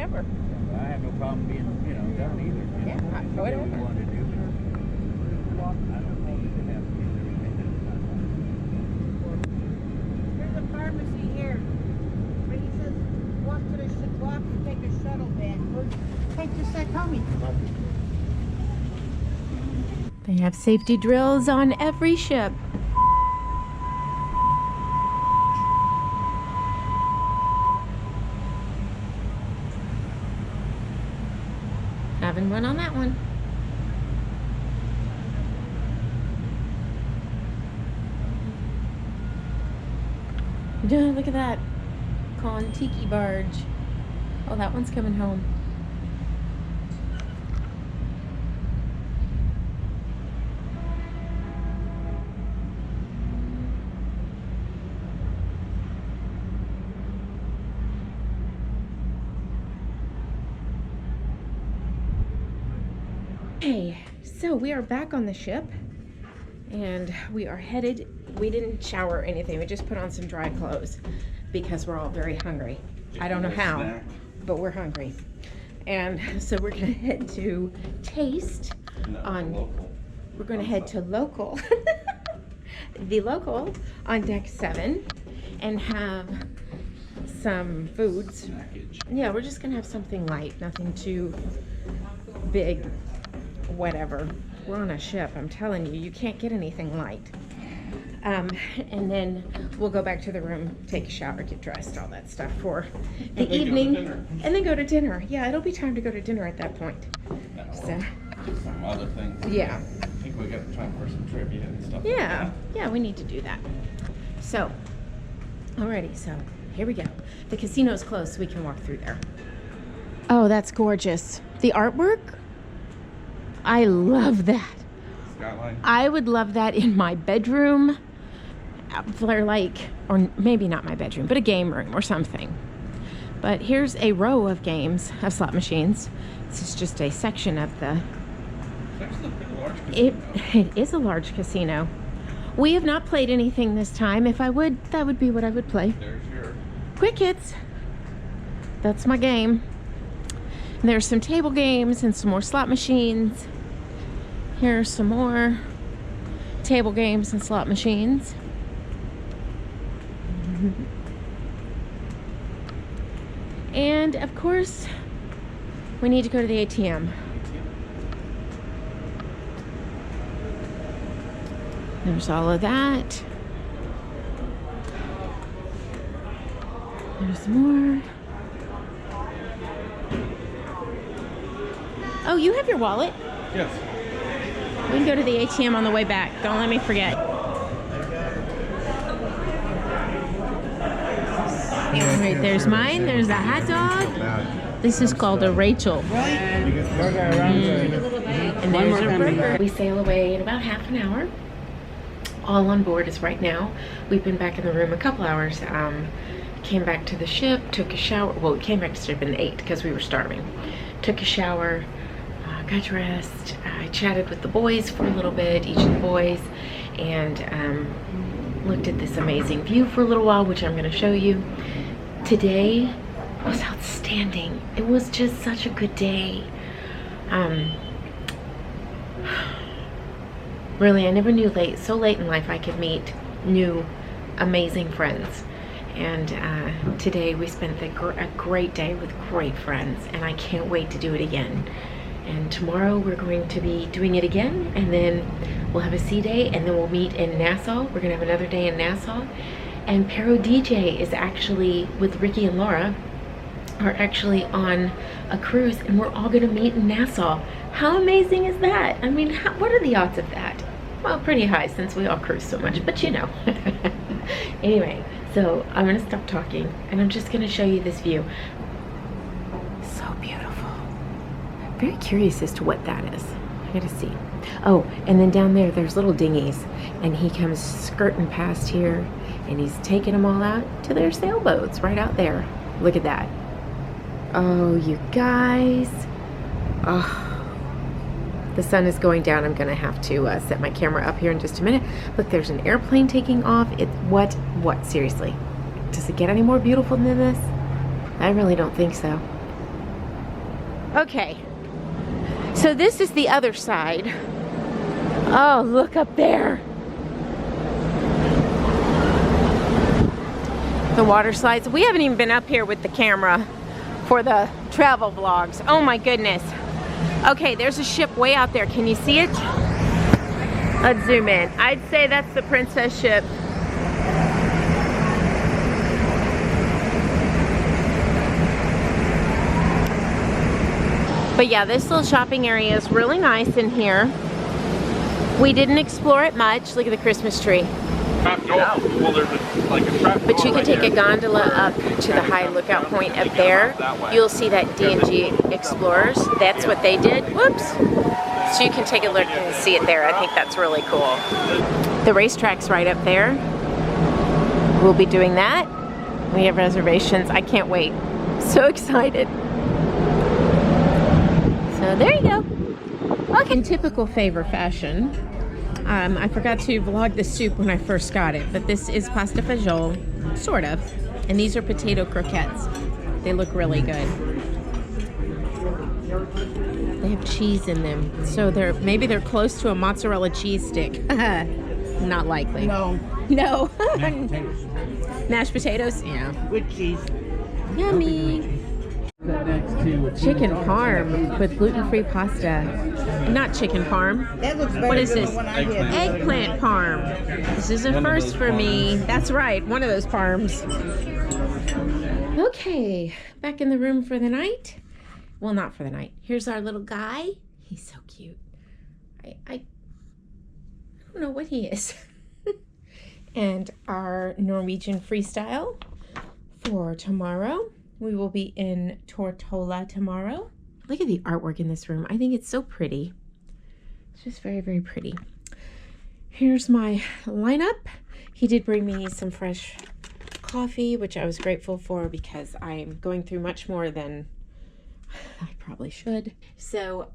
whenever. I have no problem being, done either. Yeah, whatever. Whatever we want to do. I don't need to have to do everything. There's a pharmacy here. But he says, walk and take a shuttle back. Take the Satomi. They have safety drills on every ship. Having one on that one. Look at that. Kon-Tiki barge. Oh, that one's coming home. Okay, so we are back on the ship and we are headed. We didn't shower or anything, we just put on some dry clothes because we're all very hungry. I don't know how, but we're hungry. And so we're gonna head to Taste we're gonna head to Local, the Local on deck 7 and have some foods. Yeah, we're just gonna have something light, nothing too big. Whatever. We're on a ship. I'm telling you, you can't get anything light. And then we'll go back to the room, take a shower, get dressed, all that stuff for the evening, and then go to dinner. Yeah, it'll be time to go to dinner at that point. So, some other things. Yeah. I think we got time for some trivia and stuff. Yeah. Like that. Yeah, we need to do that. So, alrighty. So here we go. The casino's closed, so we can walk through there. Oh, that's gorgeous. The artwork. I love that. Skyline. I would love that in my bedroom, for like, or maybe not my bedroom, but a game room or something. But here's a row of games, of slot machines. This is just a section of the... It's actually a pretty large casino. It is a large casino. We have not played anything this time. If I would, that would be what I would play. There's your... Quick Hits. That's my game. And there's some table games and some more slot machines. Here's some more table games and slot machines. And of course, we need to go to the ATM. There's all of that. There's more. Oh, you have your wallet? Yes. We can go to the ATM on the way back. Don't let me forget. Alright, there's mine. There's a hot dog. This is called a Rachel. And there's a burger. We sail away in about half an hour. All on board is right now. We've been back in the room a couple hours. Came back to the ship, took a shower. Well, we came back to the ship and ate because we were starving. Took a shower. Got dressed. I chatted with the boys for a little bit, each of the boys, and looked at this amazing view for a little while, which I'm going to show you. Today was outstanding. It was just such a good day. Really, I never knew so late in life I could meet new, amazing friends. And today we spent a great day with great friends, and I can't wait to do it again. And tomorrow we're going to be doing it again, and then we'll have a sea day, and then we'll meet in Nassau. We're gonna have another day in Nassau. And Pero DJ is actually, with Ricky and Laura, are actually on a cruise, and we're all gonna meet in Nassau. How amazing is that? I mean, what are the odds of that? Well, pretty high since we all cruise so much, but you know. Anyway, so I'm gonna stop talking, and I'm just gonna show you this view. So beautiful. Very curious as to what that is. I gotta see. Oh, and then down there, there's little dinghies, and he comes skirting past here, and he's taking them all out to their sailboats right out there. Look at that. Oh, you guys. Oh, the sun is going down. I'm gonna have to set my camera up here in just a minute. Look, there's an airplane taking off. What, seriously? Does it get any more beautiful than this? I really don't think so. Okay, so this is the other side. Oh, look up there. The water slides. We haven't even been up here with the camera for the travel vlogs. Oh my goodness. Okay, there's a ship way out there. Can you see it? Let's zoom in. I'd say that's the Princess ship. But yeah, this little shopping area is really nice in here. We didn't explore it much. Look at the Christmas tree. Well, there's like a trap But you can take a gondola up to the high lookout point up there. You'll see that D&G Explorers. That's what they did. Whoops. So you can take a look and see it there. I think that's really cool. The racetrack's right up there. We'll be doing that. We have reservations. I can't wait. So excited. So there you go. Okay. In typical Favor fashion, I forgot to vlog the soup when I first got it, but this is pasta fagioli, sort of. And these are potato croquettes. They look really good. They have cheese in them, so maybe they're close to a mozzarella cheese stick. Not likely. No. No. Mashed potatoes. Mashed potatoes? Yeah. With cheese. Yummy. That next to Chicken parm with gluten-free pasta. Not chicken parm. That looks better What is than this? the one I had. Eggplant parm. This is a first for me. That's right, one of those parms. Okay, back in the room for the night. Well, not for the night. Here's our little guy. He's so cute. I don't know what he is. And our Norwegian freestyle for tomorrow. We will be in Tortola tomorrow. Look at the artwork in this room. I think it's so pretty. It's just very, very pretty. Here's my lineup. He did bring me some fresh coffee, which I was grateful for because I'm going through much more than I probably should. So,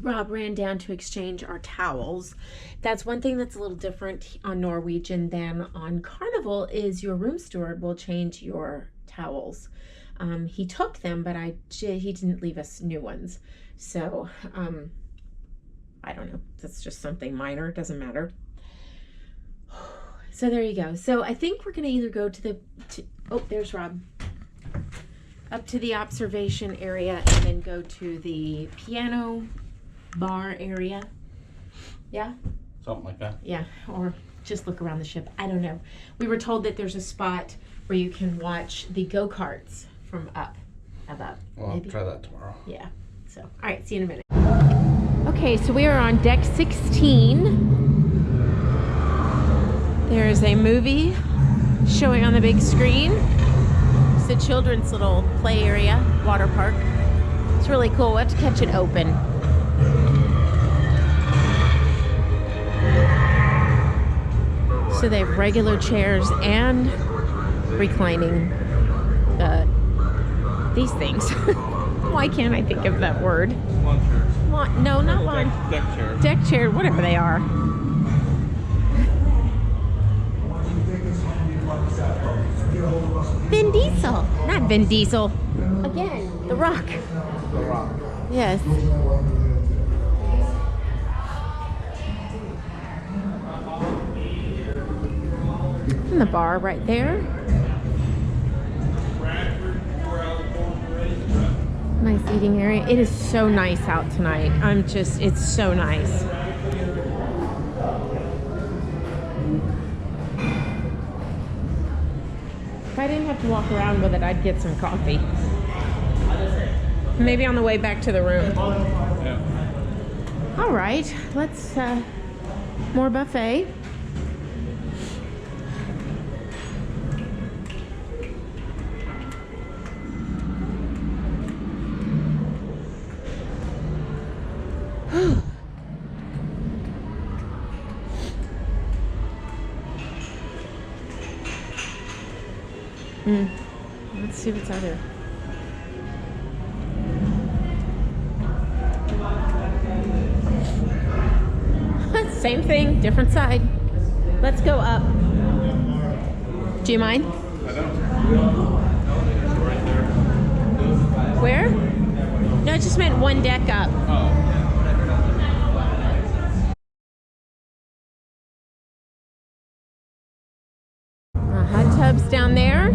Rob ran down to exchange our towels. That's one thing that's a little different on Norwegian than on Carnival is your room steward will change your towels. He took them, but he didn't leave us new ones. So, I don't know. That's just something minor. It doesn't matter. So there you go. So I think we're going to either go to oh, there's Rob. Up to the observation area and then go to the piano bar area. Yeah? Something like that. Yeah, or just look around the ship. I don't know. We were told that there's a spot where you can watch the go-karts from up above. Well, I'll try that tomorrow. Yeah. So, all right, see you in a minute. Okay, so we are on deck 16. There's a movie showing on the big screen. It's the children's little play area, water park. It's really cool. We'll have to catch it open. So they have regular chairs and reclining these things. Why can't I think of that word? Lawn chairs. No, not lawn. Deck chairs. Deck chair, whatever they are. Vin Diesel. Not Vin Diesel. Again, The Rock. The Rock. Yes. And the bar right there. Nice eating area. It is so nice out tonight. It's so nice. If I didn't have to walk around with it, I'd get some coffee. Maybe on the way back to the room. Yeah. All right, let's, more buffet. Let's see what's out there. Same thing, different side. Let's go up. Do you mind? I don't. Right there. Where? one deck up. Oh. Hot tubs down there.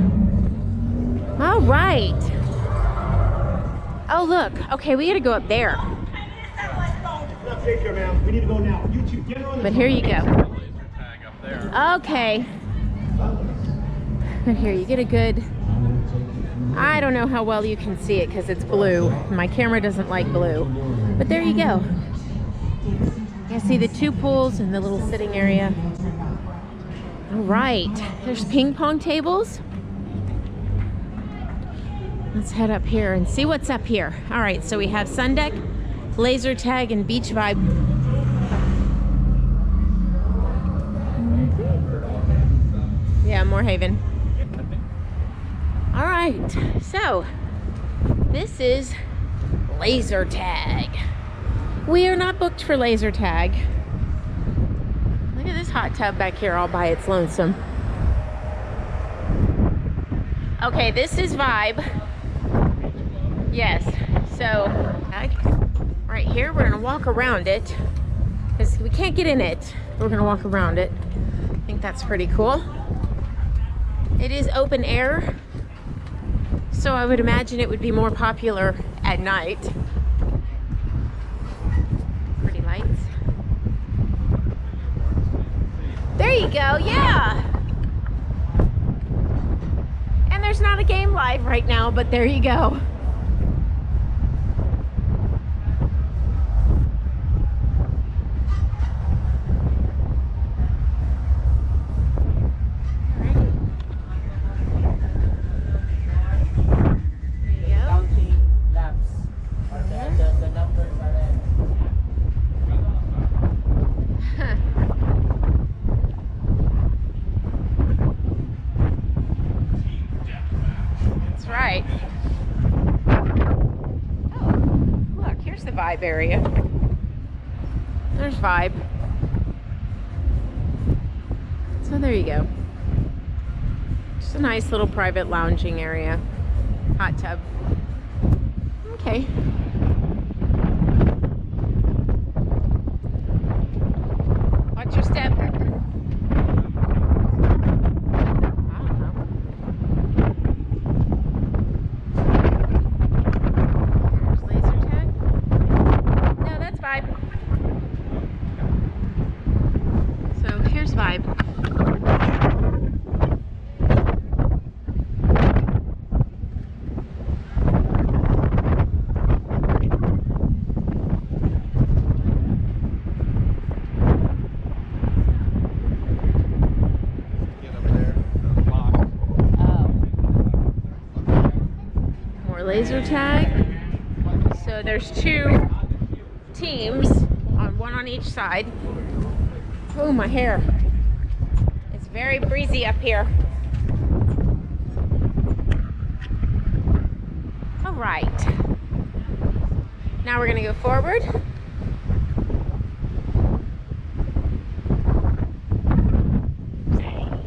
All right. Oh, look. Okay, we got to go up there. We need to go now. You two, get her on the But here you go. Laser tag up there. Okay. But here you get a good... I don't know how well you can see it because it's blue. My camera doesn't like blue. But there you go. You see the two pools and the little sitting area. All right. There's ping pong tables. Let's head up here and see what's up here. All right, so we have sun deck, laser tag, and beach vibe. Yeah, Moorhaven. All right, so this is laser tag. We are not booked for laser tag. Look at this hot tub back here all by its lonesome. Okay, this is vibe. Yes, so right here we're gonna walk around it because we can't get in it. We're gonna walk around it. I think that's pretty cool. It is open air, so I would imagine it would be more popular at night. Pretty lights. There you go, yeah. And there's not a game live right now, but there you go. Vibe area. There's vibe. So there you go. Just a nice little private lounging area. Hot tub. Okay. Watch your step. Laser tag. So there's two teams, one on each side. Oh, my hair. It's very breezy up here. All right. Now we're gonna go forward.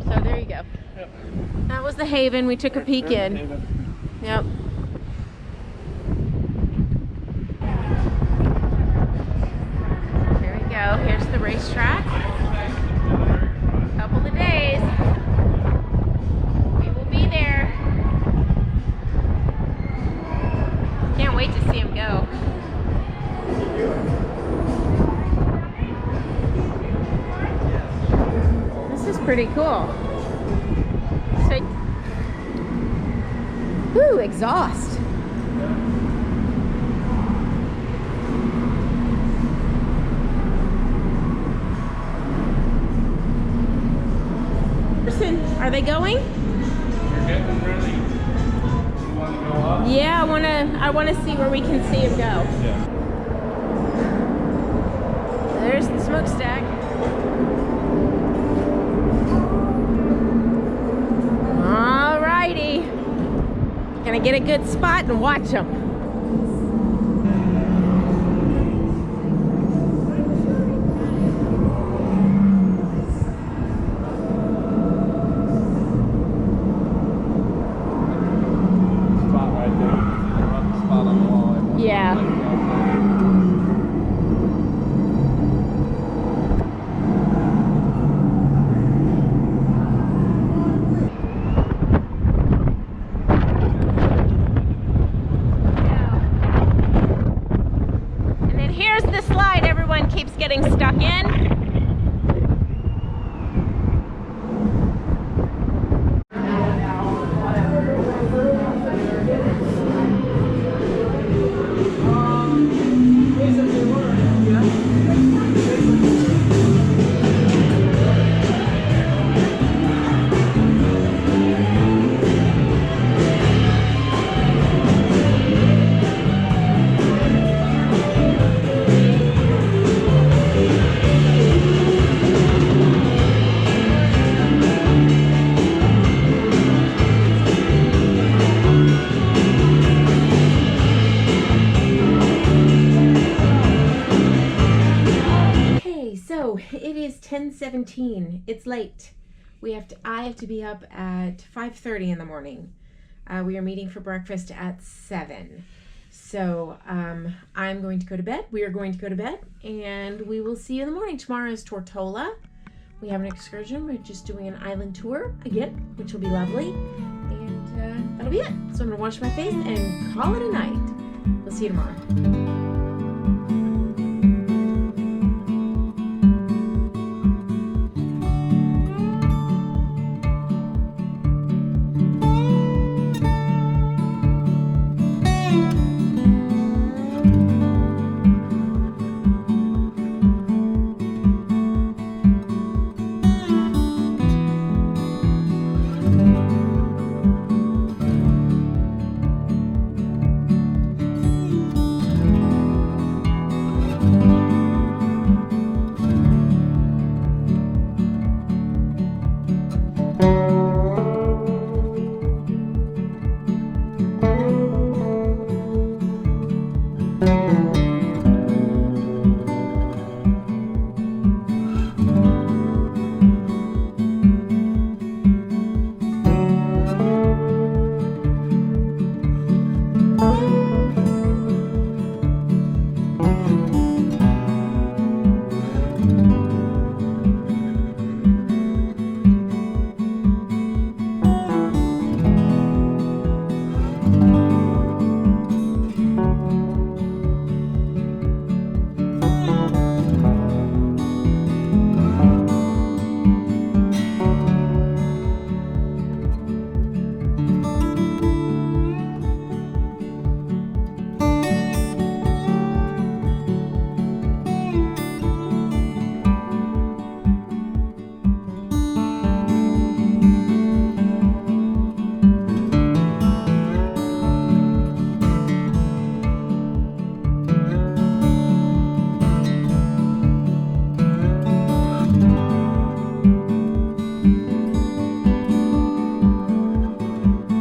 So there you go. Yep. That was the Haven. We took a peek in. Yep. Here's the racetrack. Couple of days. We will be there. Can't wait to see him go. This is pretty cool. So, whoo, exhaust. Are they going? You're getting ready. You want to go up? Yeah, I wanna see where we can see him go. Yeah. There's the smokestack. Alrighty. Gonna get a good spot and watch them. Yeah. keeps getting stuck in. It is 10:17. It's late. I have to be up at 5:30 in the morning. We are meeting for breakfast at 7. So I'm going to go to bed. We are going to go to bed, and we will see you in the morning. Tomorrow is Tortola. We have an excursion. We're just doing an island tour again, which will be lovely. And that'll be it. So I'm going to wash my face and call it a night. We'll see you tomorrow. Bye.